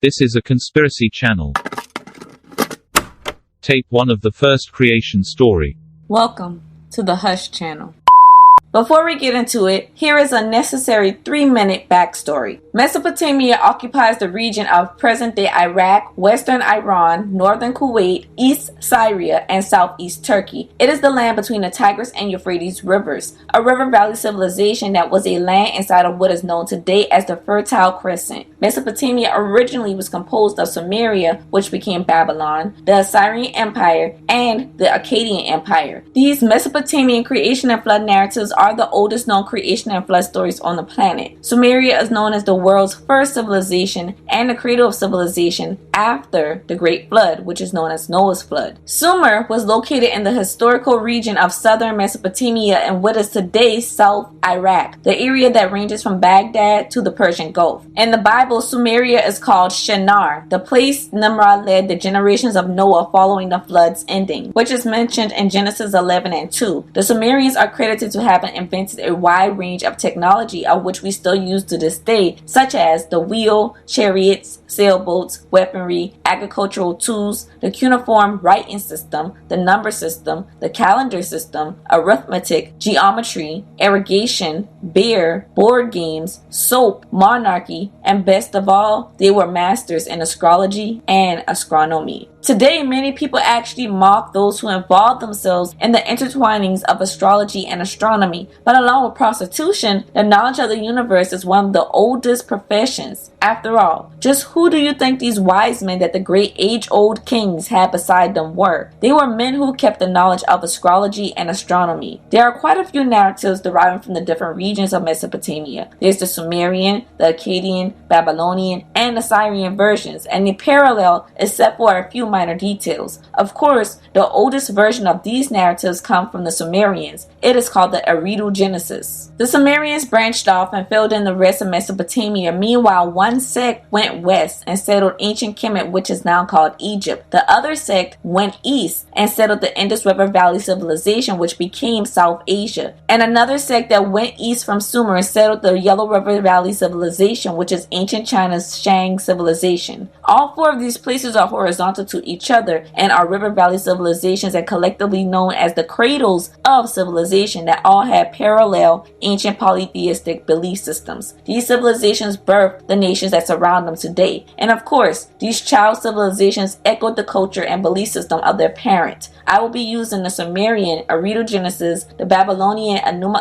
This is a conspiracy channel. Tape 1 of the first creation story. Welcome to the Hush channel. Before we get into it, here is a necessary 3-minute backstory. Mesopotamia occupies the region of present-day Iraq, western Iran, northern Kuwait, east Syria, and southeast Turkey. It is the land between the Tigris and Euphrates rivers, a river valley civilization that was a land inside of what is known today as the Fertile Crescent. Mesopotamia originally was composed of Sumeria, which became Babylon, the Assyrian Empire, and the Akkadian Empire. These Mesopotamian creation and flood narratives are the oldest known creation and flood stories on the planet. Sumeria is known as the world's first civilization and the cradle of civilization after the Great Flood, which is known as Noah's Flood. Sumer was located in the historical region of southern Mesopotamia in what is today South Iraq, the area that ranges from Baghdad to the Persian Gulf. In the Bible, Sumeria is called Shinar, the place Nimrod led the generations of Noah following the flood's ending, which is mentioned in Genesis 11 and 2. The Sumerians are credited to having invented a wide range of technology of which we still use to this day, such as the wheel, chariots, sailboats, weaponry, agricultural tools, the cuneiform writing system, the number system, the calendar system, arithmetic, geometry, irrigation, beer, board games, soap, monarchy, and best of all, they were masters in astrology and astronomy. Today, many people actually mock those who involve themselves in the intertwinings of astrology and astronomy, but along with prostitution, the knowledge of the universe is one of the oldest professions. After all, just who do you think these wise men that the great age-old kings had beside them were? They were men who kept the knowledge of astrology and astronomy. There are quite a few narratives deriving from the different regions of Mesopotamia. There's the Sumerian, the Akkadian, Babylonian, and Assyrian versions, and they parallel except for a few minor details. Of course, the oldest version of these narratives come from the Sumerians. It is called the Eridu-Genesis. The Sumerians branched off and filled in the rest of Mesopotamia. Meanwhile, one sect went west and settled ancient Kemet, which is now called Egypt. The other sect went east and settled the Indus River Valley civilization, which became South Asia. And another sect that went east from Sumer settled the Yellow River Valley civilization, which is ancient China's Shang civilization. All four of these places are horizontal to each other and are river valley civilizations and collectively known as the cradles of civilization that all had parallel ancient polytheistic belief systems. These civilizations birthed the nations that surround them today. And of course, these child civilizations echoed the culture and belief system of their parent. I will be using the Sumerian Eridu-Genesis, the Babylonian Enuma,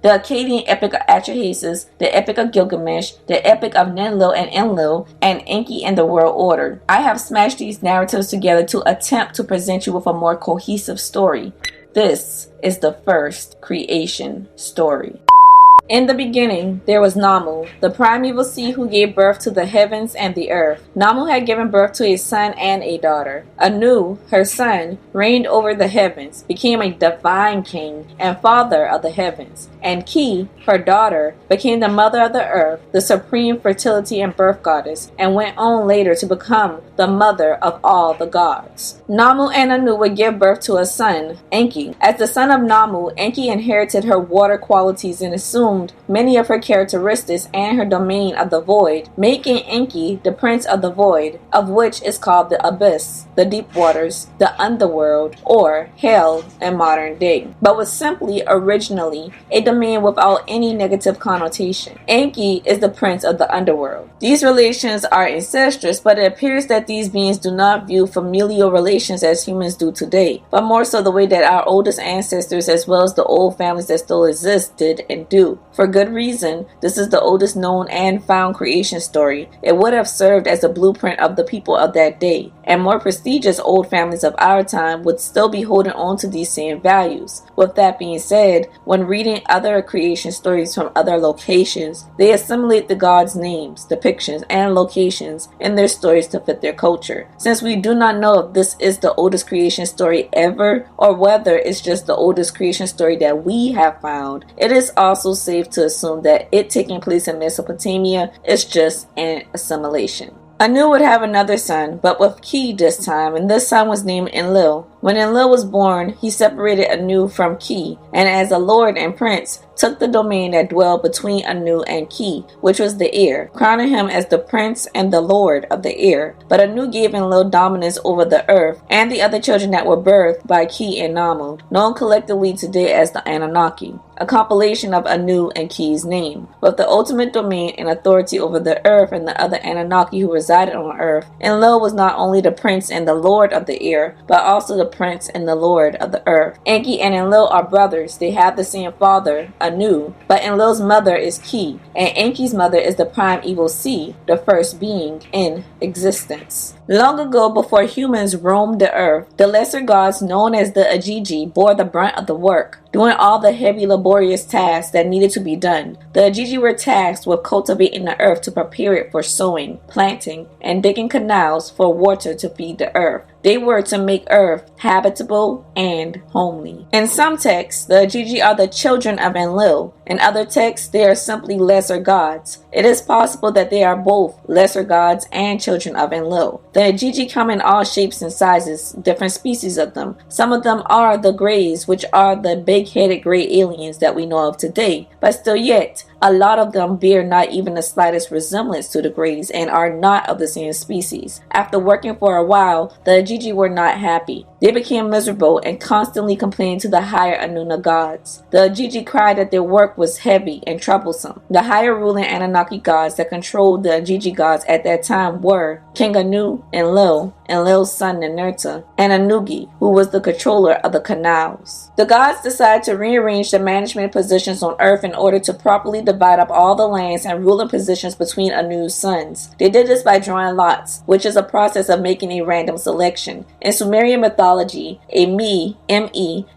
the Akkadian Epic of Atrahasis, the Epic of Gilgamesh, the Epic of Ninlil and Enlil, and Enki and the World Order. I have smashed these narratives together to attempt to present you with a more cohesive story. This is the first creation story. In the beginning, there was Namu, the primeval sea who gave birth to the heavens and the earth. Namu had given birth to a son and a daughter. Anu, her son, reigned over the heavens, became a divine king and father of the heavens. And Ki, her daughter, became the mother of the earth, the supreme fertility and birth goddess, and went on later to become the mother of all the gods. Namu and Anu would give birth to a son, Enki. As the son of Namu, Enki inherited her water qualities and assumed many of her characteristics and her domain of the void, making Enki the prince of the void, of which is called the abyss, the deep waters, the underworld, or hell in modern day, but was simply originally a domain without any negative connotation. Enki is the prince of the underworld. These relations are incestuous, but it appears that these beings do not view familial relations as humans do today, but more so the way that our oldest ancestors as well as the old families that still exist did and do. For good reason, this is the oldest known and found creation story. It would have served as a blueprint of the people of that day, and more prestigious old families of our time would still be holding on to these same values. With that being said, when reading other creation stories from other locations, they assimilate the gods' names, depictions, and locations in their stories to fit their culture. Since we do not know if this is the oldest creation story ever, or whether it's just the oldest creation story that we have found, it is also safe to assume that it taking place in Mesopotamia is just an assimilation. Anu would have another son, but with Ki this time, and this son was named Enlil. When Enlil was born, he separated Anu from Ki, and as a lord and prince, took the domain that dwelled between Anu and Ki, which was the air, crowning him as the prince and the lord of the air. But Anu gave Enlil dominance over the earth and the other children that were birthed by Ki and Namu, known collectively today as the Anunnaki, a compilation of Anu and Ki's name. With the ultimate domain and authority over the earth and the other Anunnaki who resided on earth, Enlil was not only the prince and the lord of the air, but also the prince and the lord of the earth. Enki and Enlil are brothers. They have the same father, Anu, but Enlil's mother is Ki, and Enki's mother is the primeval sea, the first being in existence. Long ago, before humans roamed the earth, the lesser gods known as the Ajiji bore the brunt of the work, doing all the heavy laborious tasks that needed to be done. The Ajiji were tasked with cultivating the earth to prepare it for sowing, planting, and digging canals for water to feed the earth. They were to make earth habitable and homely. In some texts, the Ajiji are the children of Enlil. In other texts, they are simply lesser gods. It is possible that they are both lesser gods and children of Enlil. The Ajiji come in all shapes and sizes, different species of them. Some of them are the Greys, which are the big-headed gray aliens that we know of today, but still yet, a lot of them bear not even the slightest resemblance to the Greys and are not of the same species. After working for a while, the Ajiji were not happy. They became miserable and constantly complained to the higher Anuna gods. The Ajiji cried that their work was heavy and troublesome. The higher ruling Anunnaki gods that controlled the Ajiji gods at that time were King Anu, Enlil, Enlil's son Ninurta, and Anugi, who was the controller of the canals. The gods decided to rearrange the management positions on earth in order to properly divide up all the lands and ruling positions between Anu's sons. They did this by drawing lots, which is a process of making a random selection. In Sumerian mythology, a me,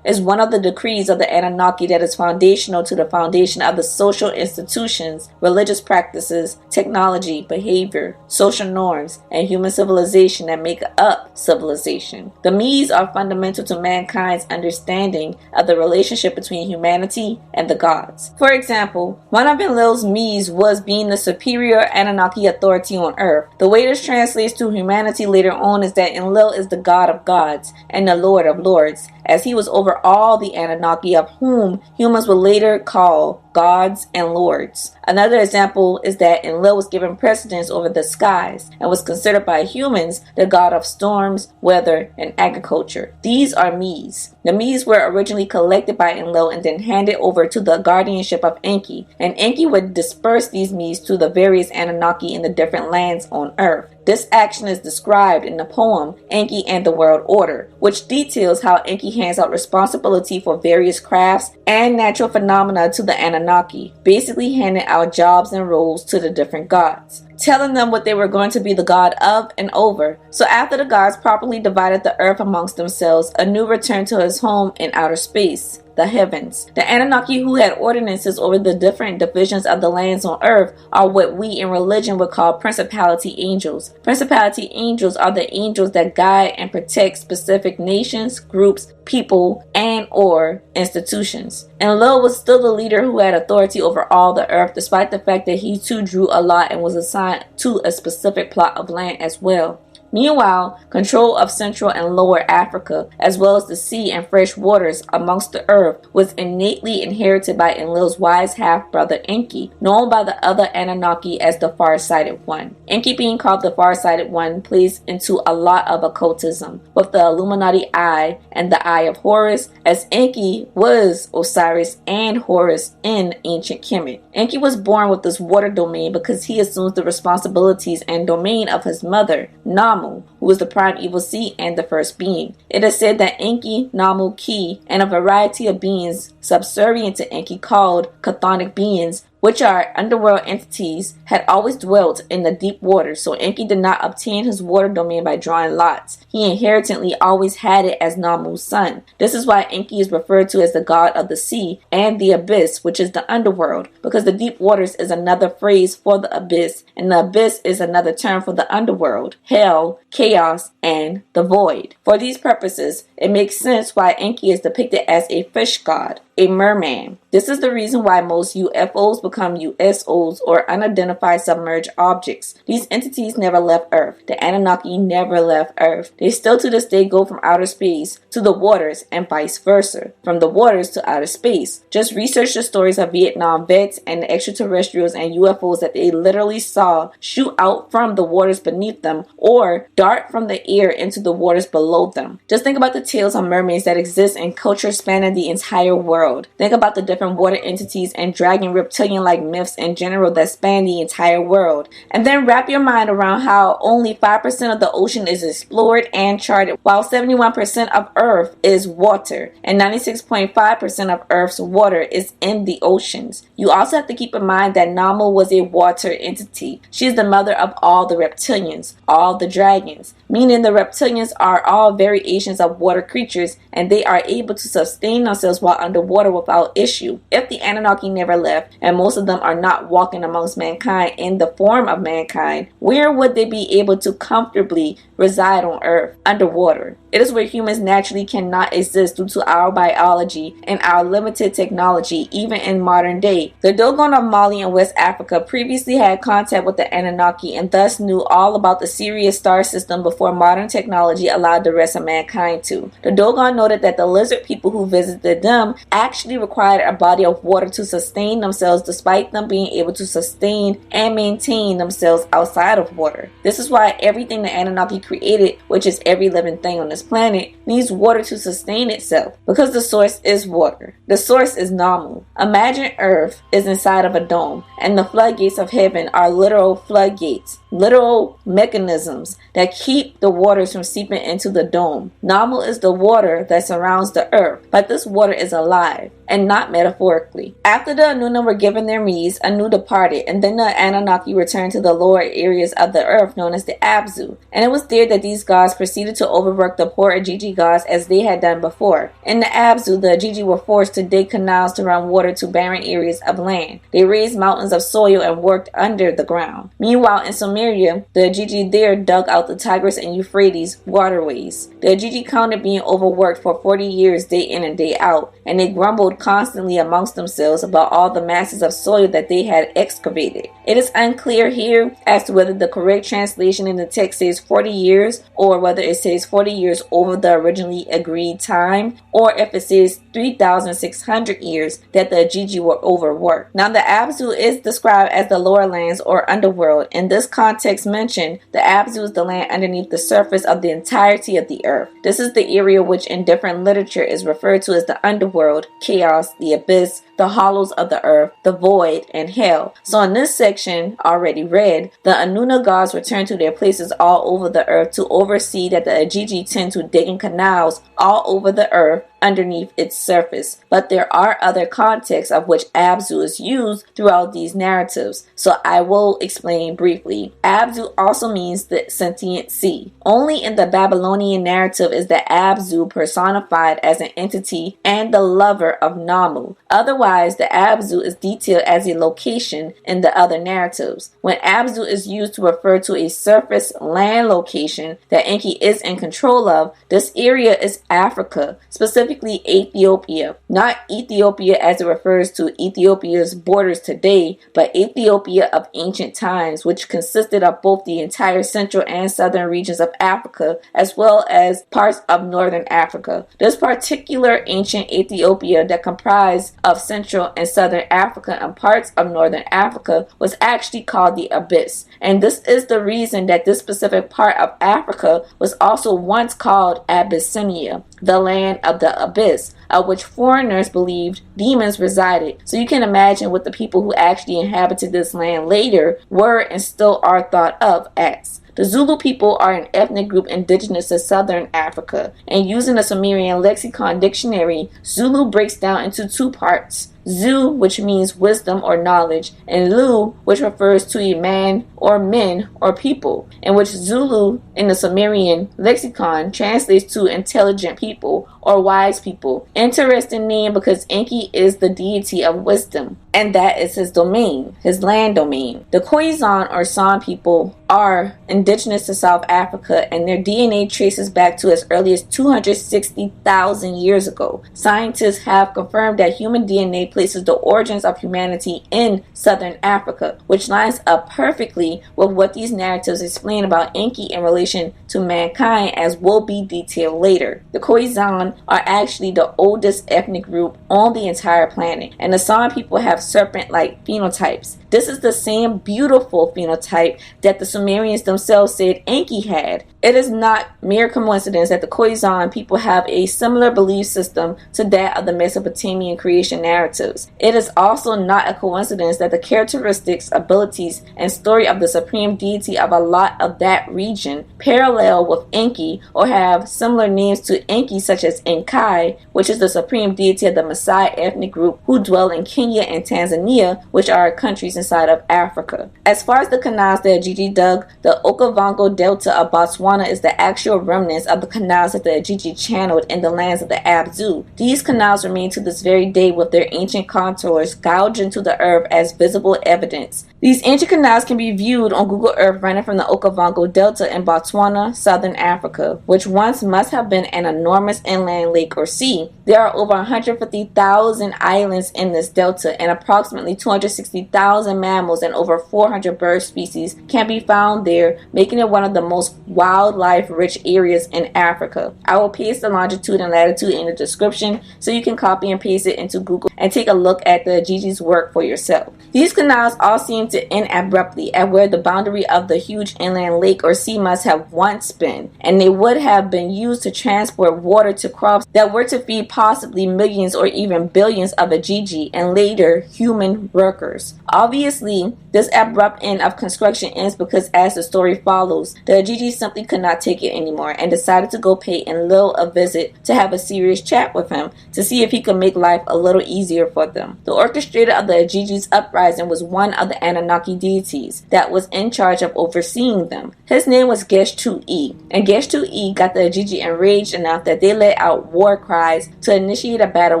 is one of the decrees of the Anunnaki that is foundational to the foundation of the social institutions, religious practices, technology, behavior, social norms, and human civilization that make up civilization. The Me's are fundamental to mankind's understanding of the relationship between humanity and the gods. For example, one of Enlil's Me's was being the superior Anunnaki authority on earth. The way this translates to humanity later on is that Enlil is the god of gods and the lord of lords, as he was over all the Anunnaki, of whom humans would later call gods and lords. Another example is that Enlil was given precedence over the skies and was considered by humans the god of storms, weather, and agriculture. These are Me's. The Me's were originally collected by Enlil and then handed over to the guardianship of Enki, and Enki would disperse these Me's to the various Anunnaki in the different lands on earth. This action is described in the poem Enki and the World Order, which details how Enki hands out responsibility for various crafts and natural phenomena to the Anunnaki, basically handing out jobs and roles to the different gods, telling them what they were going to be the god of and over. So after the gods properly divided the earth amongst themselves, Anu returned to his home in outer space, the heavens. The Anunnaki, who had ordinances over the different divisions of the lands on earth, are what we in religion would call principality angels. Principality angels are the angels that guide and protect specific nations, groups, people, and or institutions. Enlil was still the leader who had authority over all the earth, despite the fact that he too drew a lot and was assigned to a specific plot of land as well. Meanwhile, control of Central and Lower Africa, as well as the sea and fresh waters amongst the earth, was innately inherited by Enlil's wise half-brother Enki, known by the other Anunnaki as the Far-Sighted One. Enki, being called the Far-Sighted One, plays into a lot of occultism, with the Illuminati Eye and the Eye of Horus, as Enki was Osiris and Horus in ancient Kemet. Enki was born with this water domain because he assumes the responsibilities and domain of his mother, Namu, who was the primeval sea and the first being. It is said that Enki, Namu, Ki, and a variety of beings subservient to Enki called chthonic beings, which are underworld entities, had always dwelt in the deep waters, so Enki did not obtain his water domain by drawing lots. He inherently always had it as Namu's son. This is why Enki is referred to as the god of the sea and the abyss, which is the underworld, because the deep waters is another phrase for the abyss, and the abyss is another term for the underworld, hell, chaos, chaos, and the void. For these purposes, it makes sense why Enki is depicted as a fish god, a merman. This is the reason why most UFOs become USOs, or unidentified submerged objects. These entities never left Earth. The Anunnaki never left Earth. They still to this day go from outer space to the waters and vice versa, from the waters to outer space. Just research the stories of Vietnam vets and the extraterrestrials and UFOs that they literally saw shoot out from the waters beneath them or dart from the air into the waters below them. Just think about the tales of mermaids that exist in culture spanning the entire world. Think about the different water entities and dragon reptilian-like myths in general that span the entire world. And then wrap your mind around how only 5% of the ocean is explored and charted, while 71% of Earth is water and 96.5% of Earth's water is in the oceans. You also have to keep in mind that Namu was a water entity. She is the mother of all the reptilians, all the dragons, meaning the reptilians are all variations of water creatures and they are able to sustain themselves while underwater without issue. If the Anunnaki never left, and most of them are not walking amongst mankind in the form of mankind, where would they be able to comfortably reside on Earth? Underwater. It is where humans naturally cannot exist due to our biology and our limited technology, even in modern day. The Dogon of Mali and West Africa previously had contact with the Anunnaki and thus knew all about the Sirius star system before modern technology allowed the rest of mankind to. The Dogon noted that the lizard people who visited them actually required a body of water to sustain themselves, despite them being able to sustain and maintain themselves outside of water. This is why everything the Anunnaki created, which is every living thing on this planet, needs water to sustain itself, because the source is water. The source is Namu. Imagine Earth is inside of a dome, and the floodgates of heaven are literal floodgates, literal mechanisms that keep the waters from seeping into the dome. Namu is the water that surrounds the Earth, but this water is alive, and not metaphorically. After the Enuma were given their meeds, Anu departed, and then the Anunnaki returned to the lower areas of the earth known as the Abzu. And it was there that these gods proceeded to overwork the poor Ajiji gods as they had done before. In the Abzu, the Ajiji were forced to dig canals to run water to barren areas of land. They raised mountains of soil and worked under the ground. Meanwhile, in Sumeria, the Ajiji there dug out the Tigris and Euphrates waterways. The Ajiji counted being overworked for 40 years day in and day out, and they grumbled constantly amongst themselves about all the masses of soil that they had excavated. It is unclear here as to whether the correct translation in the text says 40 years or whether it says 40 years over the originally agreed time, or if it says 3,600 years that the Ajiji were overworked. Now the Abzu is described as the lower lands or underworld. In this context mentioned, the Abzu is the land underneath the surface of the entirety of the earth. This is the area which in different literature is referred to as the underworld, chaos, the abyss, the hollows of the earth, the void, and hell. So in this section, already read, the Enuma gods return to their places all over the earth to oversee that the Ajiji tend to dig in canals all over the earth underneath its surface. But there are other contexts of which Abzu is used throughout these narratives, so I will explain briefly. Abzu also means the sentient sea. Only in the Babylonian narrative is the Abzu personified as an entity and the lover of Namu. Otherwise, the Abzu is detailed as a location in the other narratives. When Abzu is used to refer to a surface land location that Enki is in control of, this area is Africa, specifically Ethiopia. Not Ethiopia as it refers to Ethiopia's borders today, but Ethiopia of ancient times, which consisted of both the entire central and southern regions of Africa, as well as parts of northern Africa. This particular ancient Ethiopia that comprised of central and southern Africa and parts of northern Africa was actually called the Abyss. And this is the reason that this specific part of Africa was also once called Abyssinia, the land of the abyss, of which foreigners believed demons resided. So you can imagine what the people who actually inhabited this land later were and still are thought of as. The Zulu people are an ethnic group indigenous to southern Africa, and using the Sumerian lexicon dictionary, Zulu breaks down into two parts. Zu, which means wisdom or knowledge, and Lu, which refers to a man or men or people, in which Zulu in the Sumerian lexicon translates to intelligent people or wise people. Interesting name because Enki is the deity of wisdom. and that is his domain, his land domain. The Khoisan or San people are indigenous to South Africa, and their DNA traces back to as early as 260,000 years ago. Scientists have confirmed that human DNA places the origins of humanity in southern Africa, which lines up perfectly with what these narratives explain about Enki in relation to mankind, as will be detailed later. The Khoisan are actually the oldest ethnic group on the entire planet, and the San people have serpent-like phenotypes. This is the same beautiful phenotype that the Sumerians themselves said Enki had. It is not mere coincidence that the Khoisan people have a similar belief system to that of the Mesopotamian creation narratives. It is also not a coincidence that the characteristics, abilities, and story of the supreme deity of a lot of that region parallel with Enki or have similar names to Enki, such as Enki, which is the supreme deity of the Maasai ethnic group who dwell in Kenya and Tanzania, which are countries inside of Africa. As far as the canals that Ajiji dug, the Okavango Delta of Botswana is the actual remnants of the canals that the Ajiji channeled in the lands of the Abzu. These canals remain to this very day with their ancient contours gouged into the earth as visible evidence. These ancient canals can be viewed on Google Earth running from the Okavango Delta in Botswana, southern Africa, which once must have been an enormous inland lake or sea. There are over 150,000 islands in this delta, and approximately 260,000 mammals and over 400 bird species can be found there, making it one of the most wildlife-rich areas in Africa. I will paste the longitude and latitude in the description so you can copy and paste it into Google and take a look at the Ajiji's work for yourself. These canals all seem to end abruptly at where the boundary of the huge inland lake or sea must have once been, and they would have been used to transport water to crops that were to feed possibly millions or even billions of Ajiji and later human workers. Obviously, this abrupt end of construction ends because, as the story follows, the Ajiji simply could not take it anymore and decided to go pay Enlil a visit to have a serious chat with him to see if he could make life a little easier for them. The orchestrator of the Ajiji's uprising was one of the Anunnaki deities that was in charge of overseeing them. His name was Gesh-2-E, and Gesh-2-E got the Ajiji enraged enough that they let out war cries to initiate a battle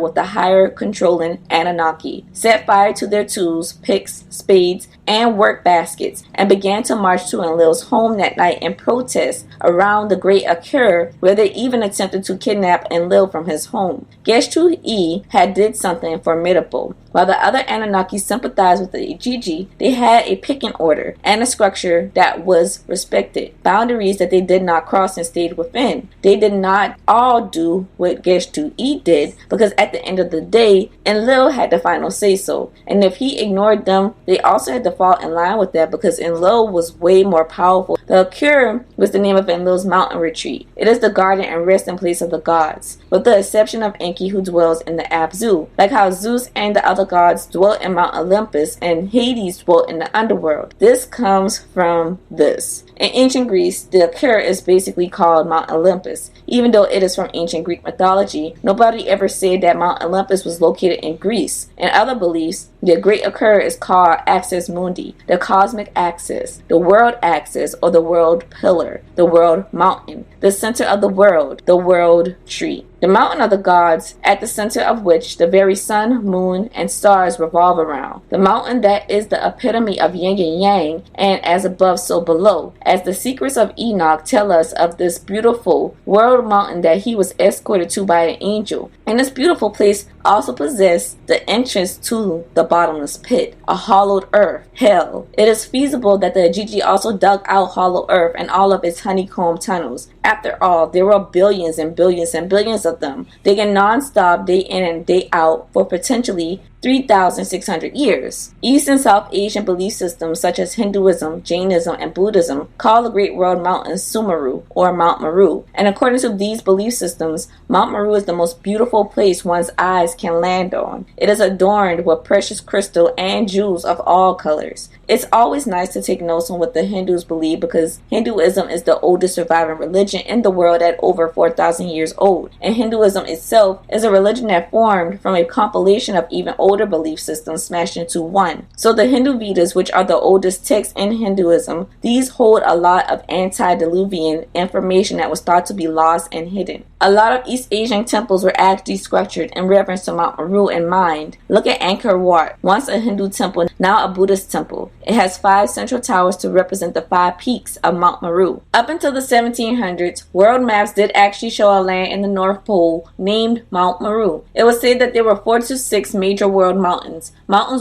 with the higher controlling Anunnaki, set fire to their tools, picks, spades, and work baskets, and began to march to Enlil's home that night in protest around the Great Akkadian, where they even attempted to kidnap Enlil from his home. Gesh-2-E had did something formidable. While the other Anunnaki sympathized with the Ajiji, they had a picking order and a structure that was respected, boundaries that they did not cross and stayed within. They did not all do what Gesh-2-E did, because at the end of the day, Enlil had the final say-so, and if he ignored them, they also had to fall in line with that, because Enlil was way more powerful. The Akkadian was the name of Enlil's mountain retreat. It is the garden and resting place of the gods, with the exception of Enki, who dwells in the Abzu, like how Zeus and the other gods dwelt in Mount Olympus and Hades dwelt in the underworld. This comes from this. In ancient Greece, the Akkadian is basically called Mount Olympus. Even though it is from ancient Greek mythology, nobody ever said that Mount Olympus was located in Greece. In other beliefs, the Great Akkadian is called Axis Mundi, the cosmic axis, the world axis, or the world pillar, the world mountain, the center of the world tree. The mountain of the gods, at the center of which the very sun, moon, and stars revolve around. The mountain that is the epitome of yin and yang, and as above, so below. As the secrets of Enoch tell us of this beautiful world mountain that he was escorted to by an angel. And this beautiful place also possessed the entrance to the bottomless pit, a hollowed earth, hell. It is feasible that the Ajiji also dug out hollow earth and all of its honeycomb tunnels. After all, there were billions and billions and billions of them, digging non-stop day in and day out for potentially 3,600 years. East and South Asian belief systems such as Hinduism, Jainism, and Buddhism call the Great World Mountain Sumeru, or Mount Meru. And according to these belief systems, Mount Meru is the most beautiful place one's eyes can land on. It is adorned with precious crystal and jewels of all colors. It's always nice to take notes on what the Hindus believe, because Hinduism is the oldest surviving religion in the world at over 4,000 years old. And Hinduism itself is a religion that formed from a compilation of even older older belief systems smashed into one. So the Hindu Vedas, which are the oldest texts in Hinduism, these hold a lot of antediluvian information that was thought to be lost and hidden. A lot of East Asian temples were actually structured in reverence to Mount Meru in mind. Look at Angkor Wat, once a Hindu temple, now a Buddhist temple. It has 5 central towers to represent the 5 peaks of Mount Meru. Up until the 1700s, world maps did actually show a land in the North Pole named Mount Meru. It was said that there were 4 to 6 major world mountains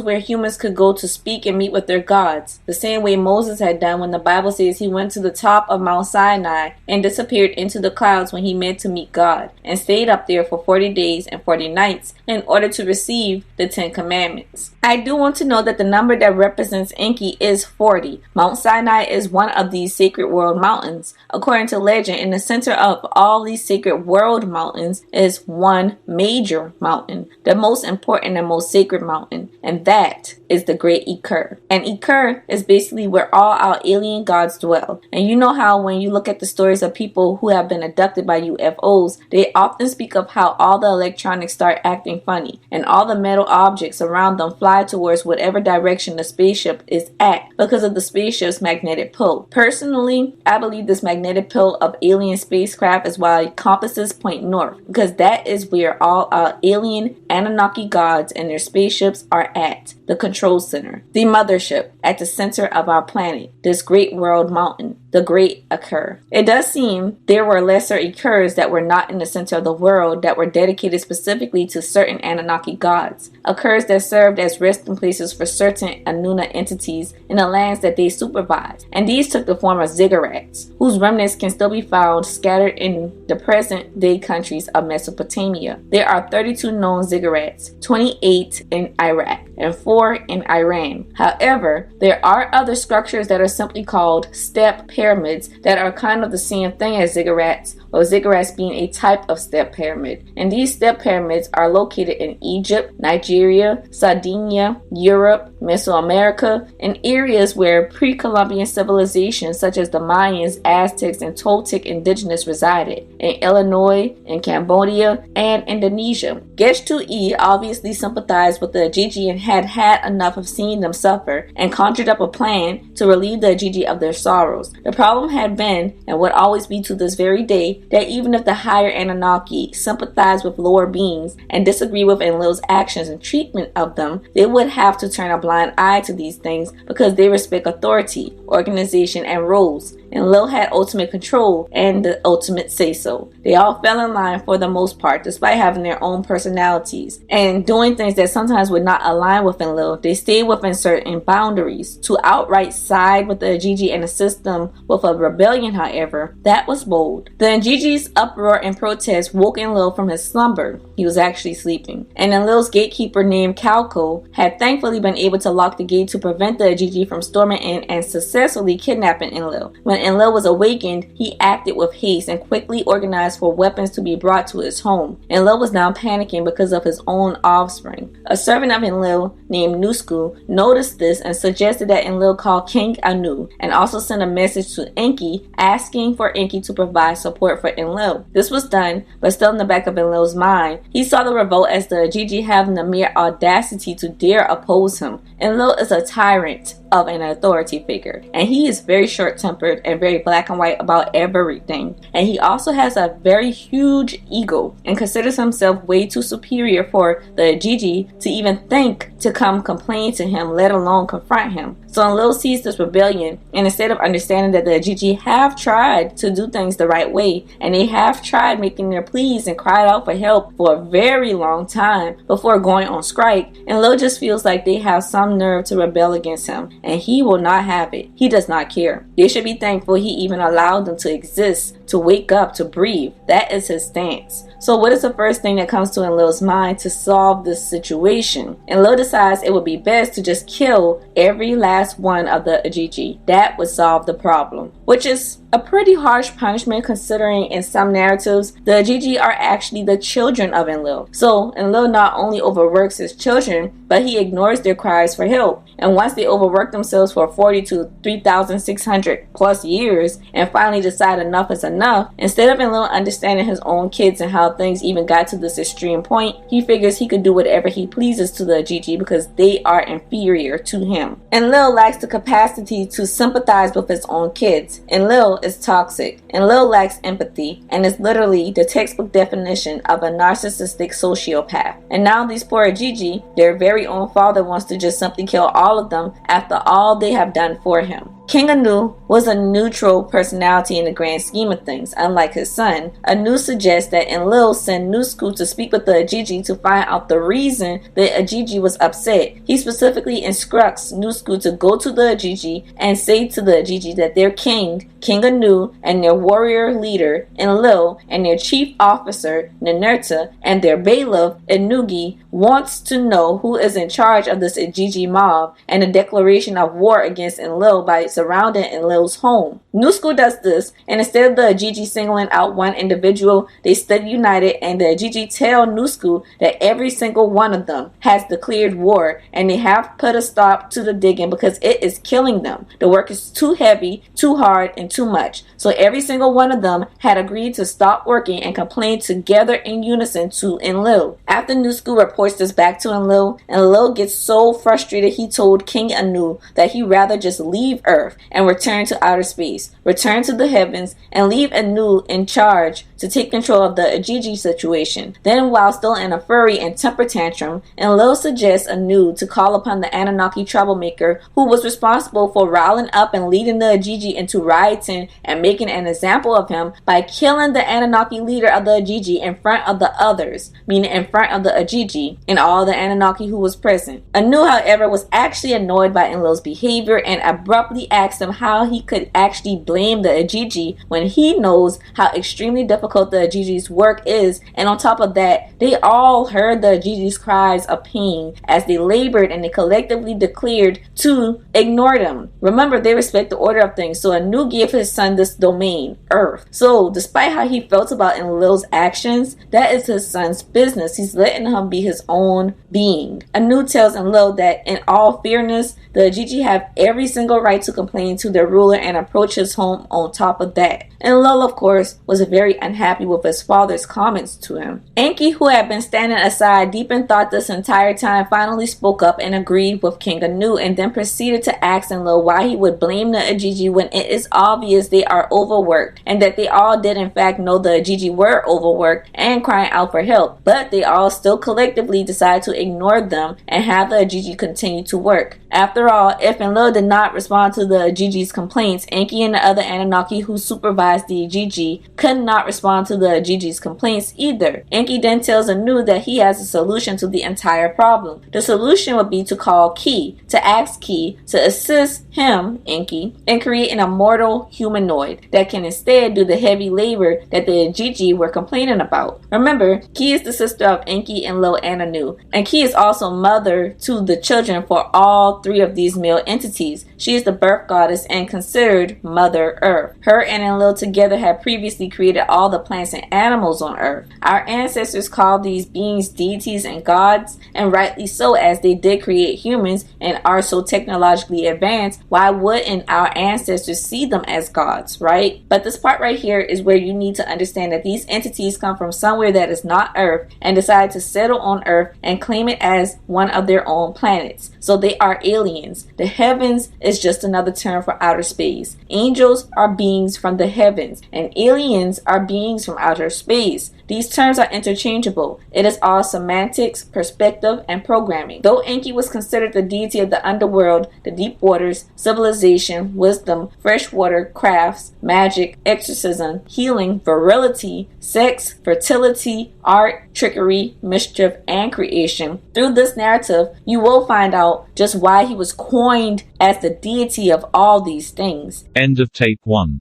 where humans could go to speak and meet with their gods, the same way Moses had done when the Bible says he went to the top of Mount Sinai and disappeared into the clouds when he meant to meet God, and stayed up there for 40 days and 40 nights in order to receive the 10 Commandments. I do want to know that the number that represents Enki is 40. Mount Sinai is one of these sacred world mountains. According to legend, in the center of all these sacred world mountains is one major mountain, the most important and most sacred mountain, and that is the Great Iker. And Iker is basically where all our alien gods dwell. And you know how when you look at the stories of people who have been abducted by UFOs, they often speak of how all the electronics start acting funny, and all the metal objects around them fly towards whatever direction the spaceship is at because of the spaceship's magnetic pull. Personally, I believe this magnetic pull of alien spacecraft is why compasses point north, because that is where all our alien Anunnaki gods and their spaceships are at. The control center, the mothership at the center of our planet, this great world mountain, the Great Iker. It does seem there were lesser Ikers that were not in the center of the world that were dedicated specifically to certain Anunnaki gods, Ikers that served as resting places for certain Enuma entities in the lands that they supervised, and these took the form of ziggurats, whose remnants can still be found scattered in the present-day countries of Mesopotamia. There are 32 known ziggurats, 28 in Iraq, and 4 in Iran. However, there are other structures that are simply called step pyramids that are kind of the same thing as ziggurats, or ziggurats being a type of step pyramid. And these step pyramids are located in Egypt, Nigeria, Sardinia, Europe, Mesoamerica, and areas where pre-Columbian civilizations such as the Mayans, Aztecs, and Toltec indigenous resided, in Illinois, in Cambodia, and Indonesia. Gesh-2-E obviously sympathized with the Ajiji and had enough of seeing them suffer, and conjured up a plan to relieve the Ajiji of their sorrows. The problem had been, and would always be to this very day, that even if the higher Anunnaki sympathize with lower beings and disagree with Enlil's actions and treatment of them, they would have to turn a blind eye to these things because they respect authority, organization, and roles. Enlil had ultimate control and the ultimate say-so. They all fell in line for the most part, despite having their own personalities and doing things that sometimes would not align with Enlil. They stayed within certain boundaries. To outright side with the Ajiji and assist them with a rebellion, however, that was bold. The Ajiji's uproar and protest woke Enlil from his slumber. He was actually sleeping. And Enlil's gatekeeper named Kalko had thankfully been able to lock the gate to prevent the Ajiji from storming in and successfully kidnapping Enlil. When Enlil was awakened, he acted with haste and quickly organized for weapons to be brought to his home. Enlil was now panicking because of his own offspring. A servant of Enlil named Nusku noticed this and suggested that Enlil call King Anu and also send a message to Enki asking for Enki to provide support for Enlil. This was done, but still in the back of Enlil's mind, he saw the revolt as the Ajiji having the mere audacity to dare oppose him. Enlil is a tyrant of an authority figure, and he is very short-tempered and very black and white about everything, and he also has a very huge ego and considers himself way too superior for the Ajiji to even think to come complain to him, let alone confront him. So Enlil sees this rebellion, and instead of understanding that the Ajiji have tried to do things the right way, and they have tried making their pleas and cried out for help for a very long time before going on strike, Enlil just feels like they have some nerve to rebel against him, and he will not have it. He does not care. They should be thankful he even allowed them to exist, to wake up, to breathe. That is his stance. So what is the first thing that comes to Enlil's mind to solve this situation? Enlil decides it would be best to just kill every last one of the Ajiji. That would solve the problem, which is a pretty harsh punishment considering in some narratives the Ajiji are actually the children of Enlil. So Enlil not only overworks his children, but he ignores their cries for help. And once they overwork themselves for 40 to 3,600 plus years and finally decide enough is enough, instead of Enlil understanding his own kids and how how things even got to this extreme point, he figures he could do whatever he pleases to the Ajiji because they are inferior to him. Enlil lacks the capacity to sympathize with his own kids. Enlil is toxic. Enlil lacks empathy and is literally the textbook definition of a narcissistic sociopath. And now these poor Ajiji, their very own father wants to just simply kill all of them after all they have done for him. King Anu was a neutral personality in the grand scheme of things. Unlike his son, Anu suggests that Enlil send Nusku to speak with the Ajiji to find out the reason the Ajiji was upset. He specifically instructs Nusku to go to the Ajiji and say to the Ajiji that their king, King Anu, and their warrior leader, Enlil, and their chief officer, Ninurta, and their bailiff, Enugi, wants to know who is in charge of this Ajiji mob and a declaration of war against Enlil by surrounding Enlil's home. Nusku does this, and instead of the Ajiji singling out one individual, they stay united, and the Ajiji tell Nusku that every single one of them has declared war, and they have put a stop to the digging because it is killing them. The work is too heavy, too hard, and too much. So every single one of them had agreed to stop working and complain together in unison to Enlil. After Nusku reports this back to Enlil, Enlil gets so frustrated he told King Anu that he'd rather just leave Earth and return to outer space, return to the heavens, and leave Anu in charge to take control of the Ajiji situation. Then, while still in a fury and temper tantrum, Enlil suggests Anu to call upon the Anunnaki troublemaker who was responsible for riling up and leading the Ajiji into rioting and making an example of him by killing the Anunnaki leader of the Ajiji in front of the others, meaning in front of the Ajiji and all the Anunnaki who was present. Anu, however, was actually annoyed by Enlil's behavior and abruptly asked him how he could actually blame the Ajiji when he knows how extremely difficult the Ajiji's work is, and on top of that, they all heard the Ajiji's cries of pain as they labored and they collectively declared to ignore them. Remember, they respect the order of things, so Anu gave his son this domain, Earth. So, despite how he felt about Enlil's actions, that is his son's business. He's letting him be his own being. Anu tells Enlil that in all fairness, the Ajiji have every single right to complain to their ruler and approach his home on top of that. Enlil, of course, was very unhappy with his father's comments to him. Enki, who had been standing aside deep in thought this entire time, finally spoke up and agreed with King Anu, and then proceeded to ask Enlil why he would blame the Ajiji when it is obvious they are overworked, and that they all did in fact know the Ajiji were overworked and crying out for help, but they all still collectively decided to ignore them and have the Ajiji continue to work. After all, if Enlil did not respond to the Ajiji's complaints, Enki and the other Anunnaki who supervised the Ajiji could not respond to the Ajiji's complaints either. Enki then tells Anu that he has a solution to the entire problem. The solution would be to call Ki, to ask Ki to assist him, Enki, in creating a mortal humanoid that can instead do the heavy labor that the Ajiji were complaining about. Remember, Ki is the sister of Enki, Enlil, and Anu, and Ki is also mother to the children for all three of these male entities. She is the birth goddess and considered Mother Earth. Her and Enlil together had previously created all the plants and animals on Earth. Our ancestors called these beings deities and gods, and rightly so, as they did create humans and are so technologically advanced. Why wouldn't our ancestors see them as gods, right? But this part right here is where you need to understand that these entities come from somewhere that is not Earth and decide to settle on Earth and claim it as one of their own planets. So they are aliens. The heavens is just another term for outer space. Angels are beings from the heavens, and aliens are beings from outer space. These terms are interchangeable. It is all semantics, perspective, and programming. Though Enki was considered the deity of the underworld, the deep waters, civilization, wisdom, freshwater, crafts, magic, exorcism, healing, virility, sex, fertility, art, trickery, mischief, and creation, through this narrative, you will find out just why he was coined as the deity of all these things. End of tape 1.